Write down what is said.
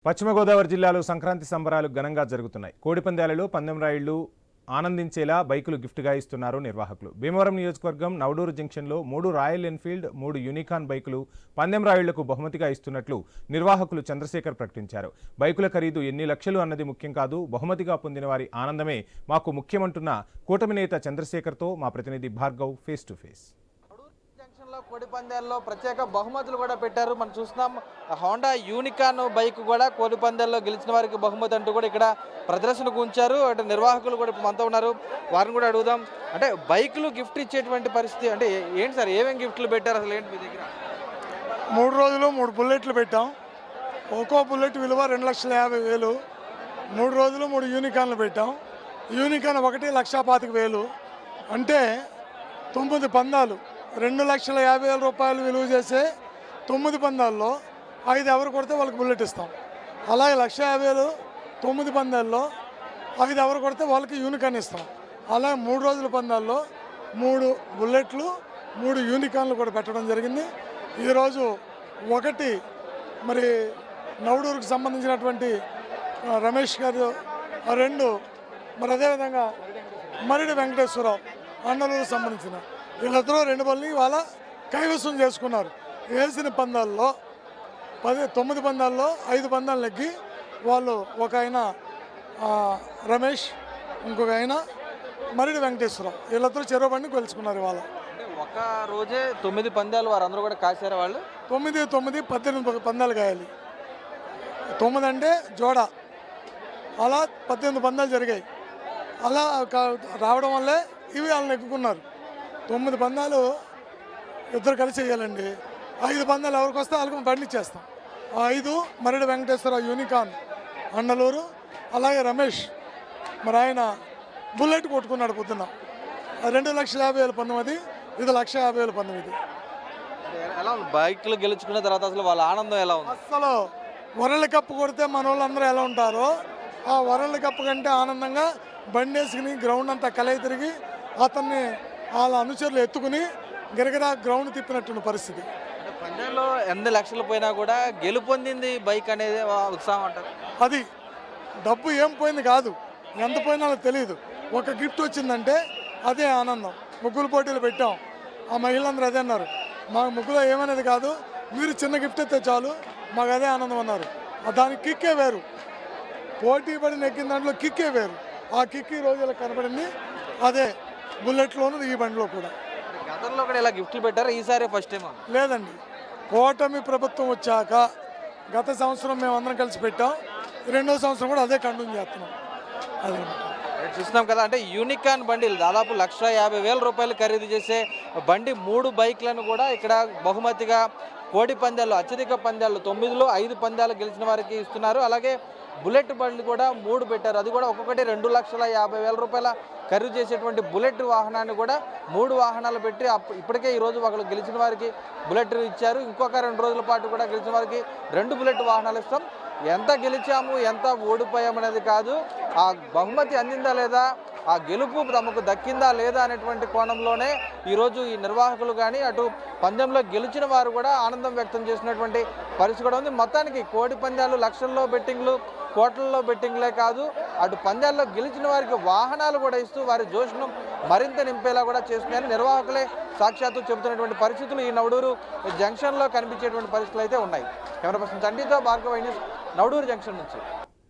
పశ్చిమ గోదావరి జిల్లాలో సంక్రాంతి సంబరాలు ఘనంగా జరుగుతున్నాయి. కోడిపందాలలో పందెం రాయుళ్లు ఆనందించేలా బైకులు గిఫ్ట్గా ఇస్తున్నారు నిర్వాహకులు. భీమవరం నియోజకవర్గం నవడూరు జంక్షన్లో 3 రాయల్ ఎన్ఫీల్డ్ 3 యూనికాన్ బైకులు పందెం రాయుళ్లకు బహుమతిగా ఇస్తున్నట్లు నిర్వాహకులు చంద్రశేఖర్ ప్రకటించారు. బైకుల ఖరీదు ఎన్ని లక్షలు అన్నది ముఖ్యం కాదు, బహుమతిగా పొందిన వారి ఆనందమే మాకు ముఖ్యమంటున్న కూటమి నేత చంద్రశేఖర్తో మా ప్రతినిధి భార్గవ్ ఫేస్ టు ఫేస్. కోడి పందాల్లో ప్రత్యేక బహుమతులు కూడా పెట్టారు. మనం చూస్తున్నాం హోండా యూనికాన్ బైక్ కూడా కోడి పందాల్లో గెలిచిన వారికి బహుమతి అంటూ కూడా ఇక్కడ ప్రదర్శనకు ఉంచారు. అంటే నిర్వాహకులు కూడా ఇప్పుడు మనతో ఉన్నారు, వారిని కూడా అడుగుదాం. అంటే బైకులు గిఫ్ట్ ఇచ్చేటువంటి పరిస్థితి అంటే ఏంటి సార్, ఏమేమి గిఫ్ట్లు పెట్టారు అసలు ఏంటి మీ దగ్గర? 3 రోజులు 3 బుల్లెట్లు పెట్టాం. ఒక్కో బుల్లెట్ విలువ 2,50,000. 3 రోజులు 3 యూనికాన్లు పెట్టాం. యూనికాన్ 1,25,000 అంటే 9 పందాలు 2,50,000 రూపాయలు విలువ చేసే 9 పందాల్లో 5 ఎవరు కొడితే వాళ్ళకి బుల్లెట్ ఇస్తాం. అలాగే 1,50,000 9 పందాల్లో 5 ఎవరు కొడితే వాళ్ళకి యూనికాన్ ఇస్తాం. అలాగే 3 రోజుల పందాల్లో 3 బుల్లెట్లు 3 యూనికాన్లు కూడా పెట్టడం జరిగింది. ఈరోజు ఒకటి మరి నవడూరుకు సంబంధించినటువంటి రమేష్ గారు, 2 మరి అదేవిధంగా మరిడి వెంకటేశ్వరరావు అన్నలూరు సంబంధించిన వీళ్ళిద్దరూ 2 బల్ని ఇవాళ కైవసం చేసుకున్నారు. వేసిన పందాల్లో 9 పందాల్లో 5 పందాలు నెగ్గి వాళ్ళు, ఒక ఆయన రమేష్, ఇంకొక ఆయన మరిడి వెంకటేశ్వరరావు, వీళ్ళిద్దరూ చెరువు బండి గెలుచుకున్నారు ఇవాళ. ఒక రోజే 9 పందాలు వారందరూ కూడా కాశారు. వాళ్ళు 9, 18 పందాలు కాయాలి. 9 అంటే జోడా, అలా 18 పందాలు జరిగాయి. అలా రావడం వల్లే ఇవి వాళ్ళని ఎక్కుకున్నారు. 9 పందాలు ఇద్దరు కలిసి వేయాలండి. 5 పందాలు ఎవరికి వస్తే వాళ్ళకి బండి ఇచ్చేస్తాం. 5 మరిడి వెంకటేశ్వర యూనికాన్ అన్నలూరు, అలాగే రమేష్ మరి ఆయన బుల్లెట్ కొట్టుకున్నాడు పొద్దున్న. 2,50,000 19, ఇది 1,50,000 19. ఎలా ఉంది బైక్లు గెలుచుకున్న తర్వాత అసలు వాళ్ళ ఆనందం ఎలా ఉంది? అసలు వరల్డ్ కప్ కొడితే మన వాళ్ళందరూ ఎలా ఉంటారో ఆ వరల్డ్ కప్ కంటే ఆనందంగా బండి వేసుకుని గ్రౌండ్ అంతా కలయి తిరిగి అతన్ని వాళ్ళ అనుచరులు ఎత్తుకుని గిరగిరా గ్రౌండ్ తిప్పినట్టు పరిస్థితి. పందెంలో ఎన్ని లక్షలు పోయినా కూడా గెలుపొందింది బైక్ అనేది ఉత్సాహం అంటారు. అది డబ్బు ఏం పోయింది కాదు, ఎంత పోయినా తెలియదు. ఒక గిఫ్ట్ వచ్చిందంటే అదే ఆనందం. ముగ్గులు పోటీలు పెట్టాం, ఆ మహిళలందరూ అదే అన్నారు, మాకు ముగ్గులో ఏమనేది కాదు, మీరు చిన్న గిఫ్ట్ అయితే చాలు, మాకు అదే ఆనందం అన్నారు. దానికి కిక్కే వేరు, పోటీ పడి నెక్కిన దాంట్లో కిక్కే వేరు. ఆ కిక్ ఈ రోజు ఇలా కనపడింది, అదే బుల్లెట్లోను ఈ బండిలో కూడా. గతంలో కూడా ఇలా గిఫ్ట్లు పెట్టారు, ఈసారి ఫస్ట్ టైం? లేదండి, కూటమి ప్రభుత్వం వచ్చాక గత సంవత్సరం మేము అందరం కలిసి పెట్టాం, 2వ సంవత్సరం కూడా అదే కంటిన్యూ చేస్తున్నాం. అదే చూస్తున్నాం కదా, అంటే యూనికాన్ బండిలు దాదాపు 1,50,000 రూపాయలు ఖరీదు చేసే బండి 3 బైక్లను కూడా ఇక్కడ బహుమతిగా కోడి పందాలు, అత్యధిక పందాలు 9లో 5 పందాలు గెలిచిన వారికి ఇస్తున్నారు. అలాగే బుల్లెట్ బండ్లు కూడా 3 పెట్టారు, అది కూడా ఒక్కొక్కటి 2,50,000 రూపాయల ఖరీదు చేసేటువంటి బుల్లెట్ వాహనాన్ని కూడా 3 వాహనాలు పెట్టి ఇప్పటికే ఈరోజు ఒకరు గెలిచిన వారికి బుల్లెట్ ఇచ్చారు. ఇంకొక 2 రోజుల పాటు కూడా గెలిచిన వారికి 2 బుల్లెట్ వాహనాలు ఇస్తాం. ఎంత గెలిచాము ఎంత ఓడిపోయామనేది కాదు, ఆ బహుమతి అందిందా లేదా, ఆ గెలుపు తమకు దక్కిందా లేదా అనేటువంటి కోణంలోనే ఈరోజు ఈ నిర్వాహకులు కానీ అటు పందెంలో గెలిచిన వారు కూడా ఆనందం వ్యక్తం చేసినటువంటి పరిస్థితి కూడా ఉంది. మొత్తానికి కోడి పందాలు లక్షల్లో బెట్టింగ్లు, కోట్లలో బెట్టింగ్లే కాదు, అటు పందాల్లో గెలిచిన వారికి వాహనాలు కూడా ఇస్తూ వారి జోష్ను మరింత నింపేలా కూడా చేస్తున్నాయని నిర్వాహకులే సాక్షాత్తు చెబుతున్నటువంటి పరిస్థితులు ఈ నవడూరు జంక్షన్లో కనిపించేటువంటి పరిస్థితులు అయితే ఉన్నాయి. Camera person చండీతో Bhargav, Navaduru junction నుంచి.